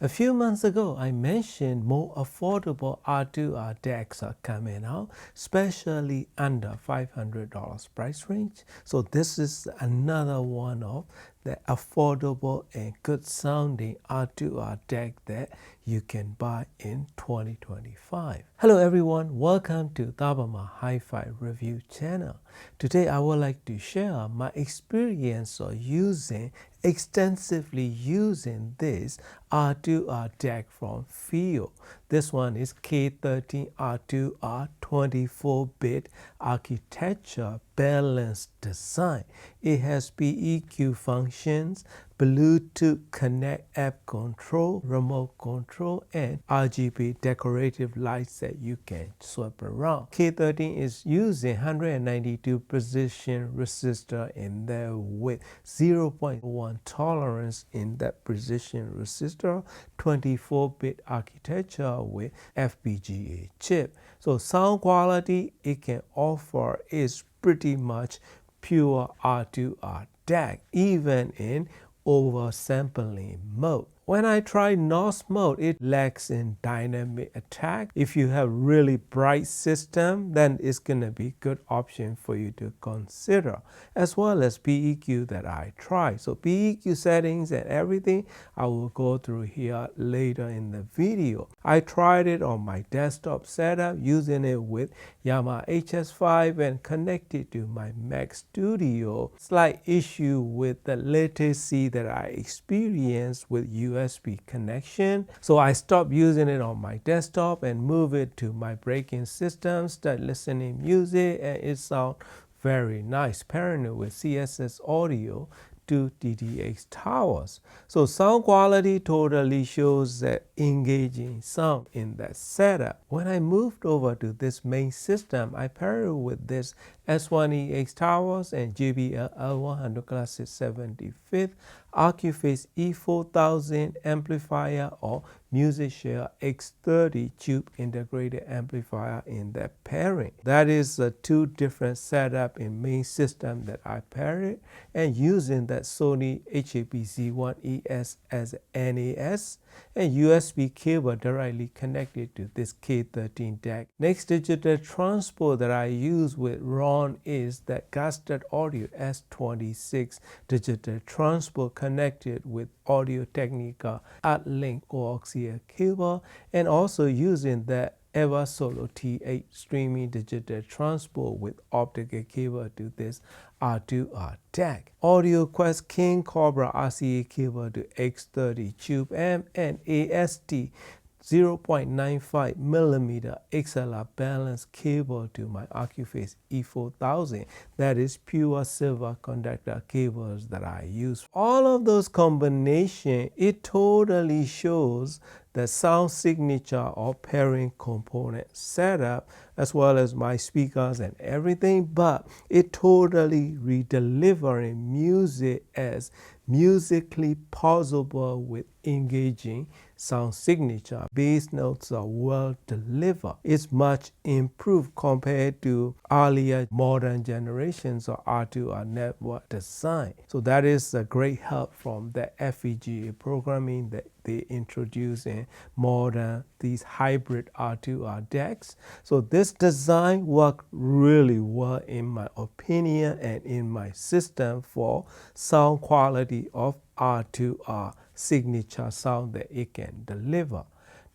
A few months ago, I mentioned more affordable R2R decks are coming out, especially under $500 price range. So this is another one of the affordable and good sounding R2R deck that you can buy in 2025. Hello everyone, welcome to Tabama Hi-Fi Review channel. Today I would like to share my experience of extensively using this R2R deck from FiiO. This one is K13 R2R 24-bit architecture balanced design. It has PEQ functions, Bluetooth Connect app control, remote control, and RGB decorative lights that you can swap around. K13 is using 192 precision resistor in there with 0.1 tolerance in that precision resistor, 24-bit architecture with FPGA chip. So sound quality it can offer is pretty much pure R2R DAC, even in oversampling mode. When I try NOS mode, it lacks in dynamic attack. If you have really bright system, then it's gonna be good option for you to consider, as well as PEQ that I try. So PEQ settings and everything, I will go through here later in the video. I tried it on my desktop setup using it with Yamaha HS5 and connected to my Mac Studio. Slight issue with the latency that I experienced with USB connection. So I stopped using it on my desktop and moved it to my break-in system, start listening music, and it sounds very nice. Pairing with CSS audio to DTX towers. So sound quality totally shows that engaging sound in that setup. When I moved over to this main system, I paired it with this S1EX towers and JBL L100 Classic 75th Accuphase E4000 amplifier or MusicShare X30 tube integrated amplifier in that pairing. That is two different setup in main system that I paired it, and using that Sony HAPC-1ES as an NAS and USB cable directly connected to this K13 deck. Next digital transport that I use with RON is that Gasted Audio S26 digital transport connected with Audio Technica Uplink coaxial cable, and also using that Eversolo T8 streaming digital transport with optical cable to this R2R DAC. AudioQuest King Cobra RCA cable to X30 tube amp and AST 0.95 millimeter XLR balanced cable to my Accuphase E4000. That is pure silver conductor cables that I use. All of those combination, it totally shows the sound signature or pairing component setup, as well as my speakers and everything, but it totally re-delivering music as musically pausable with engaging sound signature. Bass notes are well delivered. It's much improved compared to earlier modern generations of R2R network design. So that is a great help from the FPGA programming that they introduce in modern these hybrid R2R decks. So this design worked really well in my opinion and in my system for sound quality of R2R signature sound that it can deliver.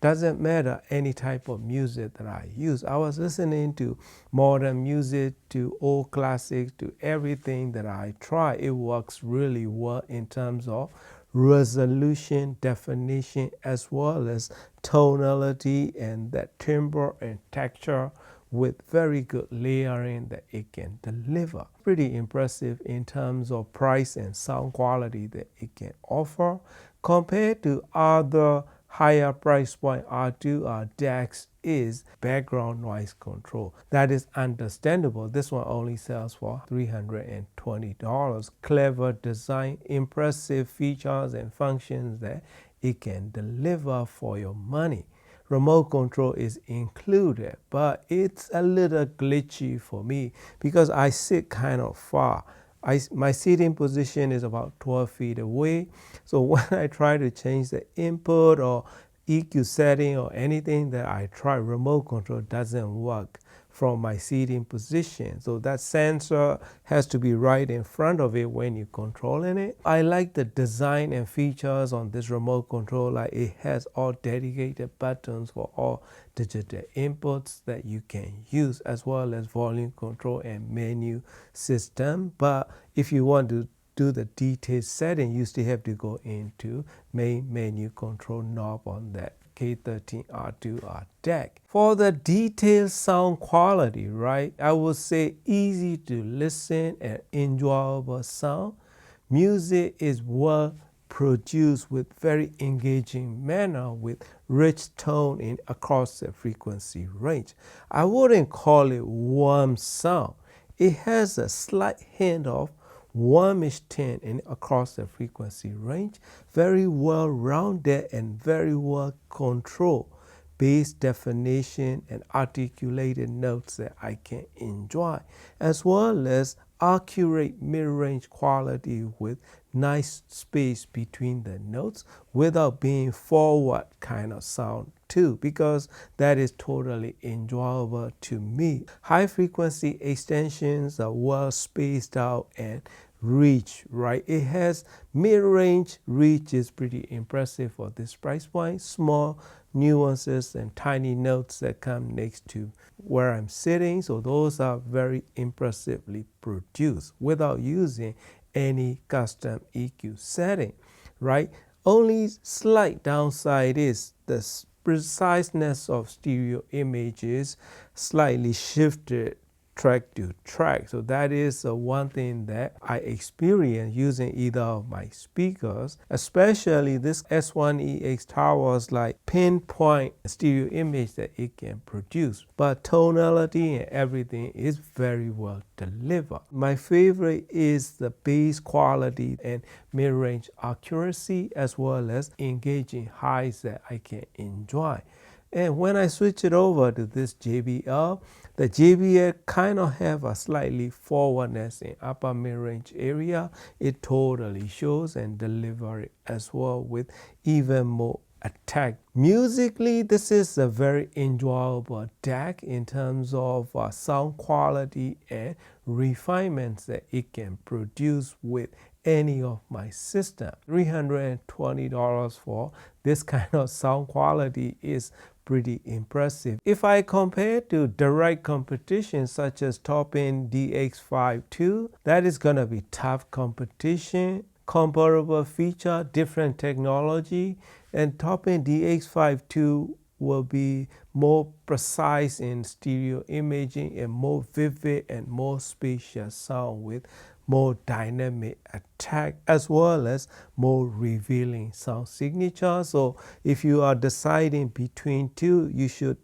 Doesn't matter any type of music that I use. I was listening to modern music, to old classics, to everything that I try. It works really well in terms of resolution, definition, as well as tonality and that timbre and texture with very good layering that it can deliver. Pretty impressive in terms of price and sound quality that it can offer compared to other higher price point R2R DACs is background noise control. That is understandable. This one only sells for $320. Clever design, impressive features and functions that it can deliver for your money. Remote control is included, but it's a little glitchy for me because I sit kind of far. My seating position is about 12 feet away. So when I try to change the input or EQ setting or anything that I try, remote control doesn't work from my seating position. So that sensor has to be right in front of it when you're controlling it. I like the design and features on this remote control. Like it has all dedicated buttons for all digital inputs that you can use, as well as volume control and menu system. But if you want to do the detailed setting, you still have to go into main menu control knob on that K13R2R DAC. For the detailed sound quality, right, I would say easy to listen and enjoyable sound. Music is well produced with very engaging manner with rich tone in across the frequency range. I wouldn't call it warm sound. It has a slight hint of warmish tint in across the frequency range, very well rounded and very well controlled bass definition and articulated notes that I can enjoy, as well as accurate mid-range quality with nice space between the notes without being forward kind of sound too, because that is totally enjoyable to me. High frequency extensions are well spaced out and reach, right? It has mid-range reach is pretty impressive for this price point. Small nuances and tiny notes that come next to where I'm sitting. So those are very impressively produced without using any custom EQ setting, right? Only slight downside is the preciseness of stereo images slightly shifted track to track. So that is one thing that I experience using either of my speakers, especially this S1EX Towers like pinpoint stereo image that it can produce. But tonality and everything is very well delivered. My favorite is the bass quality and mid-range accuracy, as well as engaging highs that I can enjoy. And when I switch it over to this JBL, the JBL kind of have a slightly forwardness in upper mid-range area. It totally shows and deliver it as well with even more attack. Musically, this is a very enjoyable DAC in terms of sound quality and refinements that it can produce with any of my system. $320 for this kind of sound quality is pretty impressive. If I compare to direct competition such as Top-End DX5 II, that is going to be tough competition. Comparable feature, different technology, and Top-End DX5 II will be more precise in stereo imaging and more vivid and more spacious sound with more dynamic attack, as well as more revealing sound signature. So if you are deciding between two, you should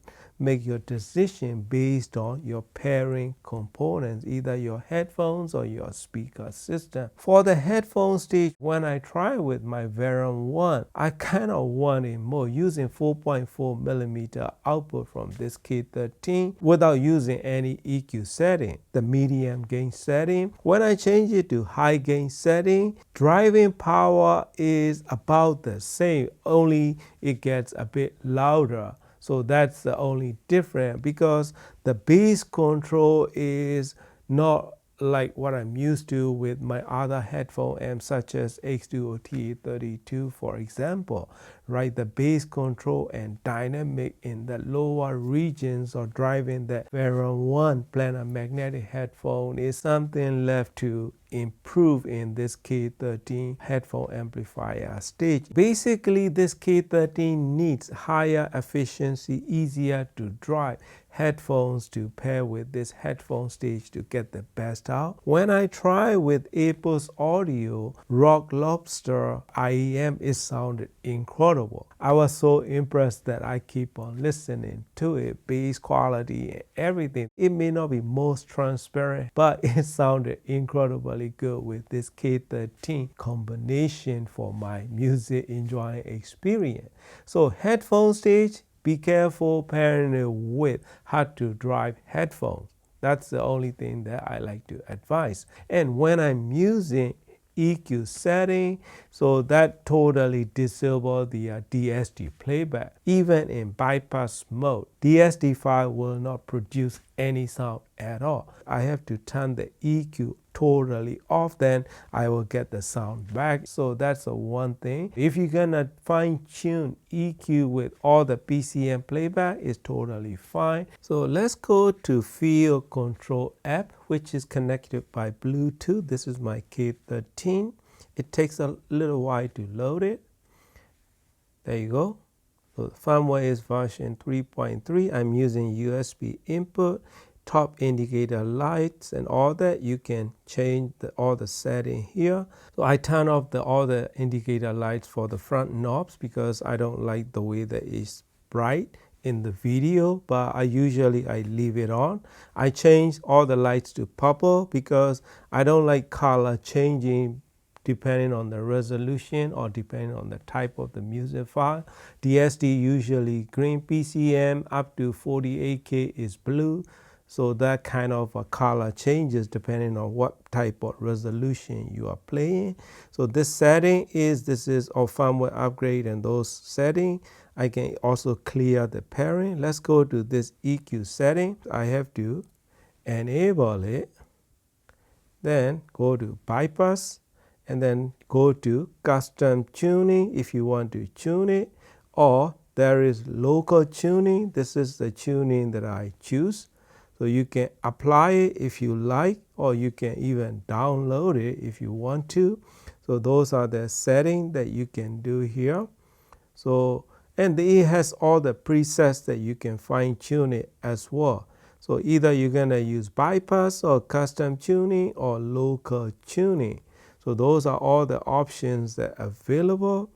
make your decision based on your pairing components, either your headphones or your speaker system. For the headphone stage, when I try with my Veron 1, I kind of wanted more using 4.4 millimeter output from this K13 without using any EQ setting. The medium gain setting, when I change it to high gain setting, driving power is about the same, only it gets a bit louder. So that's the only difference, because the bass control is not like what I'm used to with my other headphone amps such as X-Duo T32, for example, right? The bass control and dynamic in the lower regions of driving the Veron 1 planar magnetic headphone is something left to improve in this K13 headphone amplifier stage. Basically, this K13 needs higher efficiency, easier to drive headphones to pair with this headphone stage to get the best out. When I try with Apple's Audio Rock Lobster IEM, it sounded incredible. I was so impressed that I keep on listening to it. Bass quality and everything. It may not be most transparent, but it sounded incredibly good with this K13 combination for my music enjoying experience. So headphone stage, be careful pairing it with hard to drive headphones. That's the only thing that I like to advise. And when I'm using EQ setting, so that totally disable the DSD playback. Even in bypass mode, DSD file will not produce any sound at all. I have to turn the EQ totally off, then I will get the sound back. So that's the one thing. If you're gonna fine tune EQ with all the PCM playback, it's totally fine. So let's go to Field Control app, which is connected by Bluetooth. This is my K13. It takes a little while to load it. There you go. So the firmware is version 3.3. I'm using USB input, top indicator lights and all that. You can change all the setting here. So I turn off all the indicator lights for the front knobs because I don't like the way that it's bright in the video, but I usually leave it on. I change all the lights to purple because I don't like color changing depending on the resolution or depending on the type of the music file. DSD usually green, PCM up to 48K is blue. So that kind of a color changes depending on what type of resolution you are playing. So this setting is, this is a firmware upgrade, and those settings, I can also clear the pairing. Let's go to this EQ setting. I have to enable it, then go to bypass, and then go to custom tuning if you want to tune it, or there is local tuning. This is the tuning that I choose. So you can apply it if you like, or you can even download it if you want to. So those are the settings that you can do here. So, and it has all the presets that you can fine tune it as well. So either you're gonna use bypass or custom tuning or local tuning. So those are all the options that are available.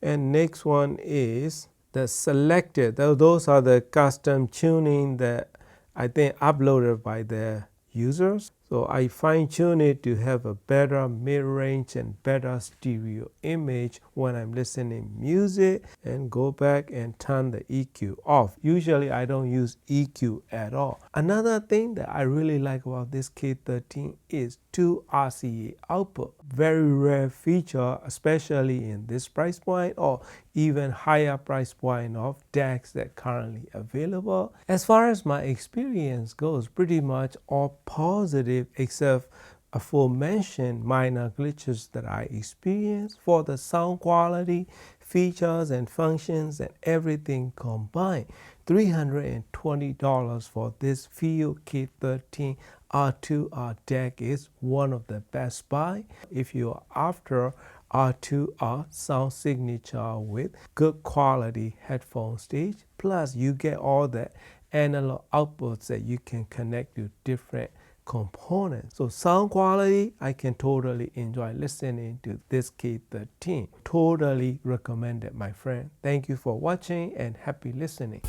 And next one is the selected. Those are the custom tuning that I think uploaded by the users. So I fine tune it to have a better mid-range and better stereo image when I'm listening music, and go back and turn the EQ off. Usually I don't use EQ at all. Another thing that I really like about this K13 is 2 RCA output. Very rare feature, especially in this price point or even higher price point of DACs that currently available. As far as my experience goes, pretty much all positive except aforementioned minor glitches that I experienced. For the sound quality, features and functions and everything combined, $320 for this Field K13 R2R DAC is one of the best buy. If you are after R2R sound signature with good quality headphone stage, plus you get all the analog outputs that you can connect to different components. So sound quality, I can totally enjoy listening to this K13. Totally recommended, my friend. Thank you for watching and happy listening.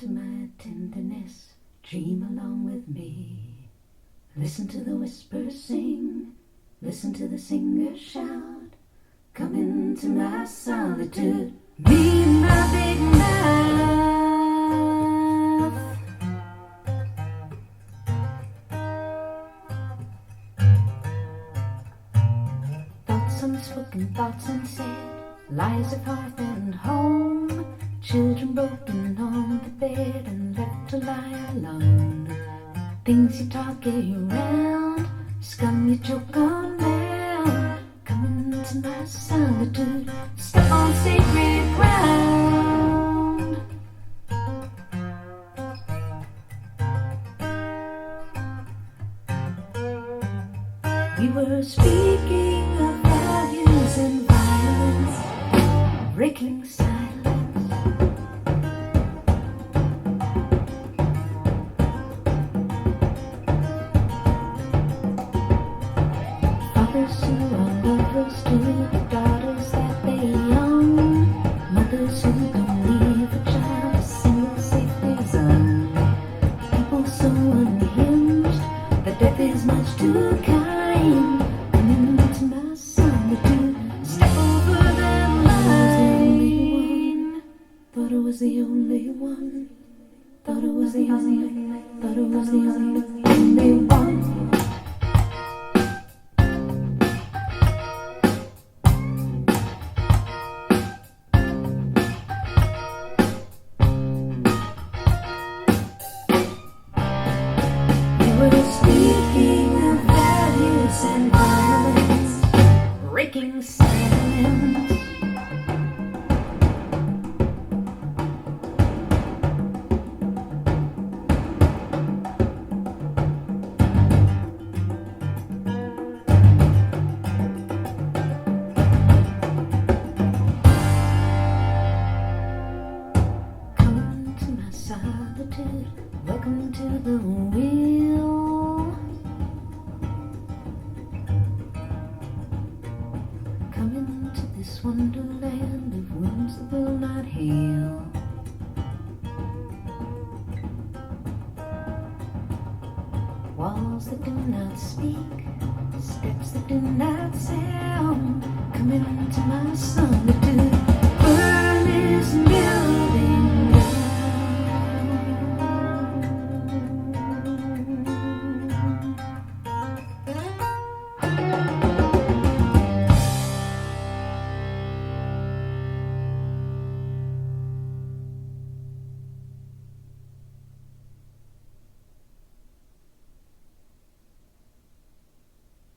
into my tenderness, dream along with me. Listen to the whispers sing, listen to the singer shout. Come into my solitude, be my big mouth. Thoughts unspoken, thoughts unsaid, lies of hearth and home. Children broken on the bed and left to lie alone. Things you talk around, scum you choke on down. Come into my solitude, step on sacred ground. We were speaking of values and violence, breaking silence. Fathers who are lovers to the daughters that they young, mothers who don't leave a child a single safety zone. People so unhinged that death is much too kind. Come into my solitude, step over that line. Thought it was the only one. Thought it was the only. Thought it was the only one. We're speaking of values and violence, breaking silence. Come to my solitude, welcome to the wheel. Come into this wonderland of wounds that will not heal. Walls that do not speak, steps that do not sound. Come into my solitude, burn this milk.